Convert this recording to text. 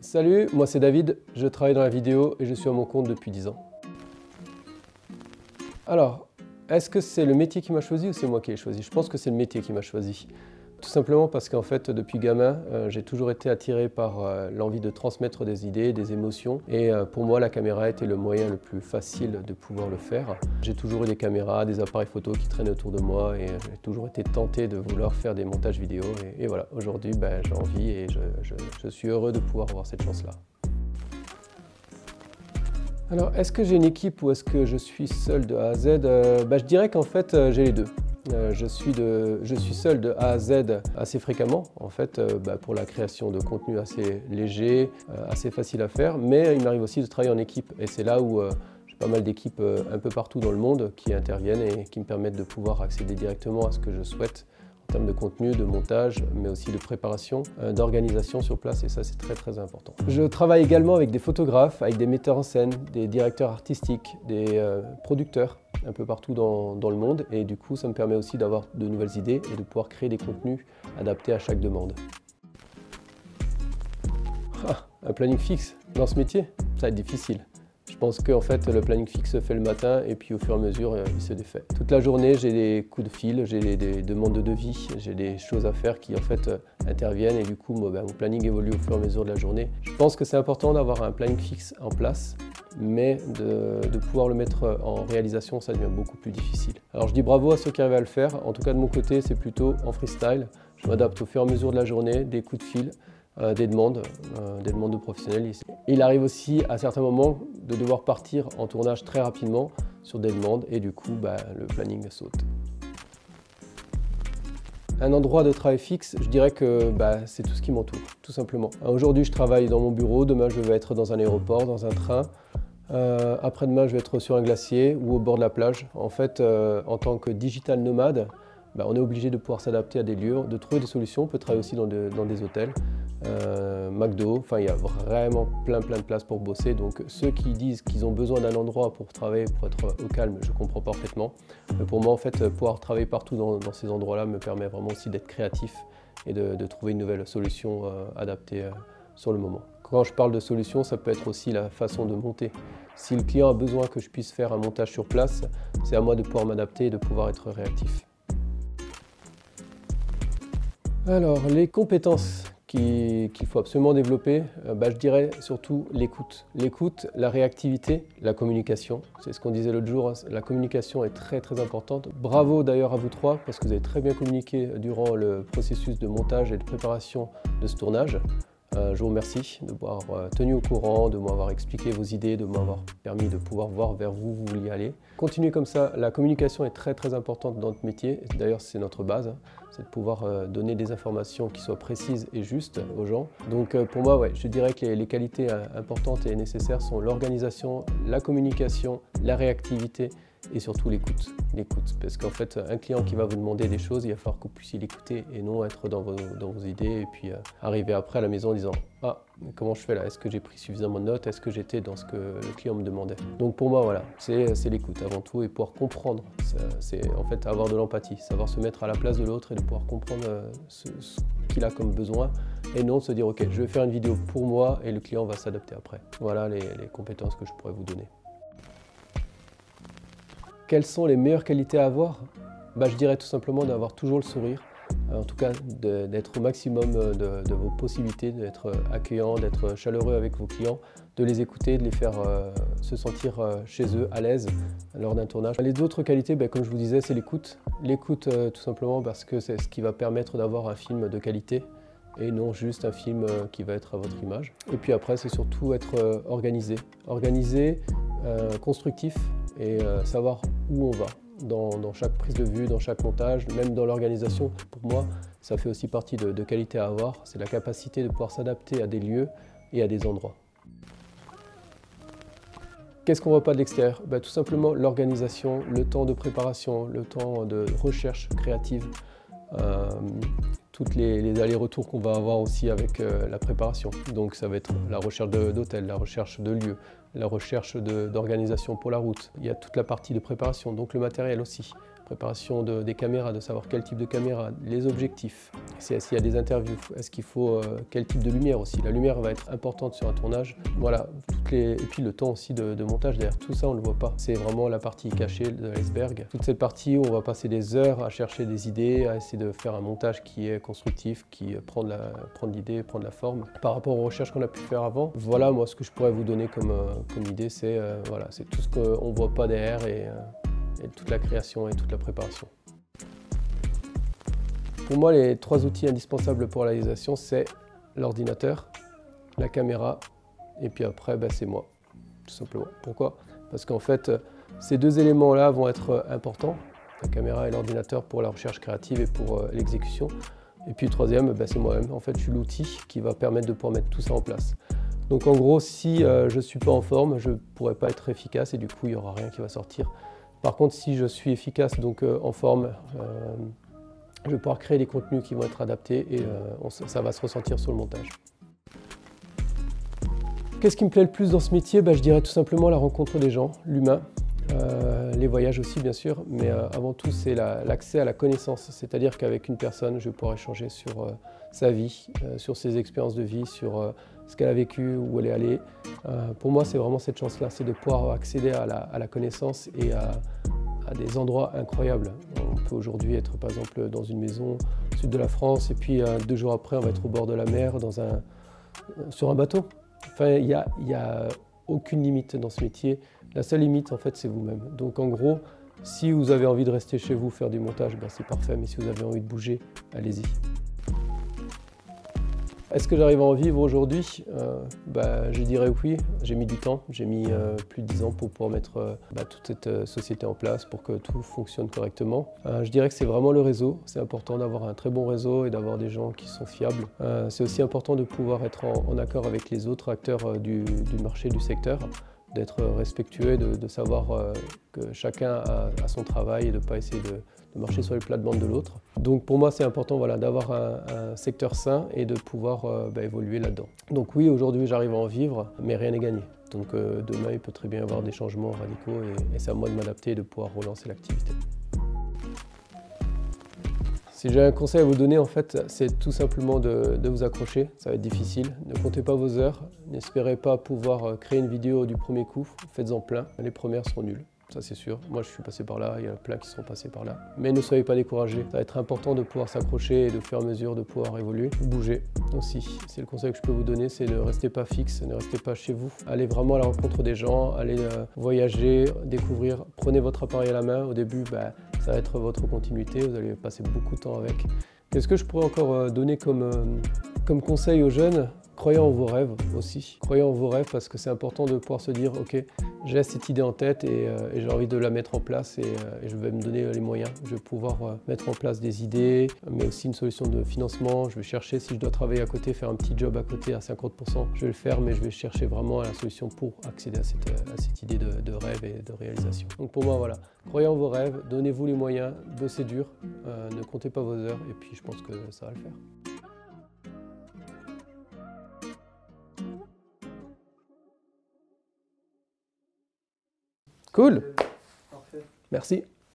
Salut, moi c'est David, je travaille dans la vidéo et je suis à mon compte depuis 10 ans. Alors, est-ce que c'est le métier qui m'a choisi ou c'est moi qui l'ai choisi? Je pense que c'est le métier qui m'a choisi. Tout simplement parce qu'en fait, depuis gamin, j'ai toujours été attiré par l'envie de transmettre des idées, des émotions. Et pour moi, la caméra était le moyen le plus facile de pouvoir le faire. J'ai toujours eu des caméras, des appareils photo qui traînaient autour de moi et j'ai toujours été tenté de vouloir faire des montages vidéo. Et voilà, aujourd'hui, j'ai envie et je suis heureux de pouvoir avoir cette chance-là. Alors, est-ce que j'ai une équipe ou est-ce que je suis seul de A à Z? Je dirais qu'en fait, j'ai les deux. Je suis seul de A à Z assez fréquemment, en fait, pour la création de contenu assez léger, assez facile à faire, mais il m'arrive aussi de travailler en équipe. Et c'est là où j'ai pas mal d'équipes un peu partout dans le monde qui interviennent et qui me permettent de pouvoir accéder directement à ce que je souhaite en termes de contenu, de montage, mais aussi de préparation, d'organisation sur place, et ça c'est très très important. Je travaille également avec des photographes, avec des metteurs en scène, des directeurs artistiques, des producteurs un peu partout dans le monde, et du coup ça me permet aussi d'avoir de nouvelles idées et de pouvoir créer des contenus adaptés à chaque demande. Un planning fixe dans ce métier, ça va être difficile. Je pense qu'en fait, le planning fixe se fait le matin et puis au fur et à mesure, il se défait. Toute la journée, j'ai des coups de fil, j'ai des demandes de devis, j'ai des choses à faire qui en fait interviennent et du coup, mon planning évolue au fur et à mesure de la journée. Je pense que c'est important d'avoir un planning fixe en place, mais de pouvoir le mettre en réalisation, ça devient beaucoup plus difficile. Alors je dis bravo à ceux qui arrivent à le faire. En tout cas, de mon côté, c'est plutôt en freestyle. Je m'adapte au fur et à mesure de la journée, des coups de fil. Des demandes de professionnels. Il arrive aussi à certains moments de devoir partir en tournage très rapidement sur des demandes et du coup le planning saute. Un endroit de travail fixe, je dirais que c'est tout ce qui m'entoure, tout simplement. Aujourd'hui je travaille dans mon bureau, demain je vais être dans un aéroport, dans un train. Après-demain je vais être sur un glacier ou au bord de la plage. En fait, en tant que digital nomade, on est obligé de pouvoir s'adapter à des lieux, de trouver des solutions. On peut travailler aussi dans des hôtels, McDo, enfin il y a vraiment plein de places pour bosser. Donc ceux qui disent qu'ils ont besoin d'un endroit pour travailler, pour être au calme, je comprends parfaitement. Mais pour moi en fait, pouvoir travailler partout dans ces endroits-là me permet vraiment aussi d'être créatif et de trouver une nouvelle solution adaptée sur le moment. Quand je parle de solution, ça peut être aussi la façon de monter. Si le client a besoin que je puisse faire un montage sur place, c'est à moi de pouvoir m'adapter et de pouvoir être réactif. Alors, les compétences qu'il faut absolument développer, je dirais surtout l'écoute. L'écoute, la réactivité, la communication. C'est ce qu'on disait l'autre jour, hein, la communication est très très importante. Bravo d'ailleurs à vous trois, parce que vous avez très bien communiqué durant le processus de montage et de préparation de ce tournage. Je vous remercie de m'avoir tenu au courant, de m'avoir expliqué vos idées, de m'avoir permis de pouvoir voir vers où vous vouliez aller. Continuez comme ça, la communication est très très importante dans notre métier, d'ailleurs c'est notre base, hein, c'est de pouvoir donner des informations qui soient précises et justes aux gens. Donc pour moi, je dirais que les qualités importantes et nécessaires sont l'organisation, la communication, la réactivité et surtout l'écoute. Parce qu'en fait, un client qui va vous demander des choses, il va falloir que vous puissiez l'écouter et non être dans vos idées et puis arriver après à la maison en disant « Ah, comment je fais là? Est-ce que j'ai pris suffisamment de notes? Est-ce que j'étais dans ce que le client me demandait ?» Donc pour moi, voilà, c'est l'écoute avant tout et pouvoir comprendre. C'est en fait avoir de l'empathie, savoir se mettre à la place de l'autre et de pouvoir comprendre ce qu'il a comme besoin et non de se dire « Ok, je vais faire une vidéo pour moi et le client va s'adapter après. » Voilà les compétences que je pourrais vous donner. Quelles sont les meilleures qualités à avoir? Je dirais tout simplement d'avoir toujours le sourire, en tout cas d'être au maximum de vos possibilités, d'être accueillant, d'être chaleureux avec vos clients, de les écouter, de les faire se sentir chez eux, à l'aise lors d'un tournage. Les autres qualités, comme je vous disais, c'est l'écoute. L'écoute tout simplement parce que c'est ce qui va permettre d'avoir un film de qualité et non juste un film qui va être à votre image. Et puis après, c'est surtout être organisé. Organisé, constructif et savoir où on va dans chaque prise de vue, dans chaque montage, même dans l'organisation. Pour moi, ça fait aussi partie de qualité à avoir. C'est la capacité de pouvoir s'adapter à des lieux et à des endroits. Qu'est-ce qu'on ne voit pas de l'extérieur? Tout simplement l'organisation, le temps de préparation, le temps de recherche créative, toutes les allers-retours qu'on va avoir aussi avec la préparation. Donc ça va être la recherche d'hôtel, la recherche de lieux, la recherche d'organisation pour la route. Il y a toute la partie de préparation, donc le matériel aussi. préparation des caméras, de savoir quel type de caméra, les objectifs, s'il y a des interviews, est-ce qu'il faut quel type de lumière aussi. La lumière va être importante sur un tournage. Voilà, et puis le temps aussi de montage derrière. Tout ça, on ne le voit pas. C'est vraiment la partie cachée de l'iceberg. Toute cette partie où on va passer des heures à chercher des idées, à essayer de faire un montage qui est constructif, qui prend de l'idée, prend de la forme. Par rapport aux recherches qu'on a pu faire avant, voilà, moi, ce que je pourrais vous donner comme idée, c'est voilà, c'est tout ce qu'on ne voit pas derrière et toute la création et toute la préparation. Pour moi, les 3 outils indispensables pour la réalisation, c'est l'ordinateur, la caméra, et puis après, c'est moi, tout simplement. Pourquoi? Parce qu'en fait, ces 2 éléments-là vont être importants, la caméra et l'ordinateur pour la recherche créative et pour l'exécution. Et puis le troisième, c'est moi-même. En fait, je suis l'outil qui va permettre de pouvoir mettre tout ça en place. Donc en gros, si je ne suis pas en forme, je ne pourrai pas être efficace et du coup, il n'y aura rien qui va sortir. Par contre, si je suis efficace, donc en forme, je vais pouvoir créer des contenus qui vont être adaptés et ça va se ressentir sur le montage. Qu'est-ce qui me plaît le plus dans ce métier? Je dirais tout simplement la rencontre des gens, l'humain, les voyages aussi bien sûr, mais avant tout c'est l'accès à la connaissance, c'est-à-dire qu'avec une personne je vais pouvoir échanger sur sa vie, sur ses expériences de vie, sur ce qu'elle a vécu, où elle est allée. Pour moi c'est vraiment cette chance-là, c'est de pouvoir accéder à la connaissance et à des endroits incroyables. On peut aujourd'hui être par exemple dans une maison au sud de la France et puis 2 jours après on va être au bord de la mer sur un bateau. Enfin, il n'y a aucune limite dans ce métier. La seule limite, en fait, c'est vous-même. Donc, en gros, si vous avez envie de rester chez vous, faire du montage, c'est parfait. Mais si vous avez envie de bouger, allez-y. Est-ce que j'arrive à en vivre aujourd'hui? Je dirais oui. J'ai mis du temps. J'ai mis plus de 10 ans pour pouvoir mettre toute cette société en place, pour que tout fonctionne correctement. Je dirais que c'est vraiment le réseau. C'est important d'avoir un très bon réseau et d'avoir des gens qui sont fiables. C'est aussi important de pouvoir être en accord avec les autres acteurs du marché, du secteur, d'être respectueux, de savoir que chacun a son travail et de ne pas essayer de marcher sur les plates-bandes de l'autre. Donc pour moi c'est important d'avoir un secteur sain et de pouvoir évoluer là-dedans. Donc oui, aujourd'hui j'arrive à en vivre, mais rien n'est gagné. Donc demain il peut très bien y avoir des changements radicaux et c'est à moi de m'adapter et de pouvoir relancer l'activité. Si j'ai un conseil à vous donner, en fait, c'est tout simplement de vous accrocher. Ça va être difficile. Ne comptez pas vos heures. N'espérez pas pouvoir créer une vidéo du premier coup. Faites-en plein. Les premières seront nulles. Ça c'est sûr. Moi je suis passé par là, il y a plein qui sont passés par là. Mais ne soyez pas découragés. Ça va être important de pouvoir s'accrocher et de fur et à mesure de pouvoir évoluer. Bouger aussi. C'est le conseil que je peux vous donner, c'est ne restez pas fixe, ne restez pas chez vous. Allez vraiment à la rencontre des gens, allez voyager, découvrir. Prenez votre appareil à la main. Au début, ça va être votre continuité. Vous allez passer beaucoup de temps avec. Qu'est-ce que je pourrais encore donner comme conseil aux jeunes? Croyez en vos rêves aussi. Croyez en vos rêves parce que c'est important de pouvoir se dire « Ok, j'ai cette idée en tête et j'ai envie de la mettre en place et je vais me donner les moyens. Je vais pouvoir mettre en place des idées, mais aussi une solution de financement. Je vais chercher, si je dois travailler à côté, faire un petit job à côté à 50%, je vais le faire, mais je vais chercher vraiment la solution pour accéder à cette idée de rêve et de réalisation. Donc pour moi, voilà, croyez en vos rêves, donnez-vous les moyens, bossez dur, ne comptez pas vos heures et puis je pense que ça va le faire. Cool. Parfait. Merci.